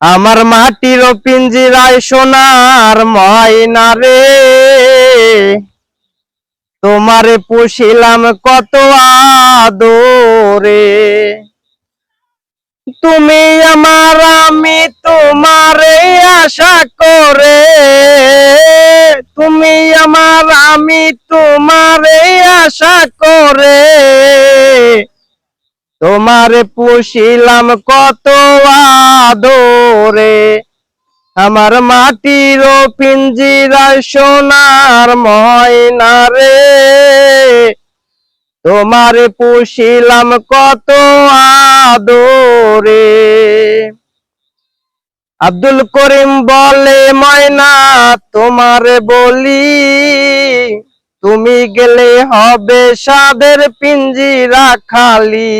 আমার মাটির পিঞ্জিরায় সোনার ময়না রে, তোমারে পুষিলাম কত আদরে। তুমি আমার আমি তোমারে আশা করে, তুমি আমার আমি তোমারে আশা করে, তোমারে পুষিলাম কত আদরে। আমার মাটির পিঞ্জিরায় সোনার ময়না রে, তোমারে পুষিলাম কত আদরে। আব্দুল করিম বলে ময়না তোমারে বলি, তুমি গেলে হবে সাদের পিঞ্জিরা খালি।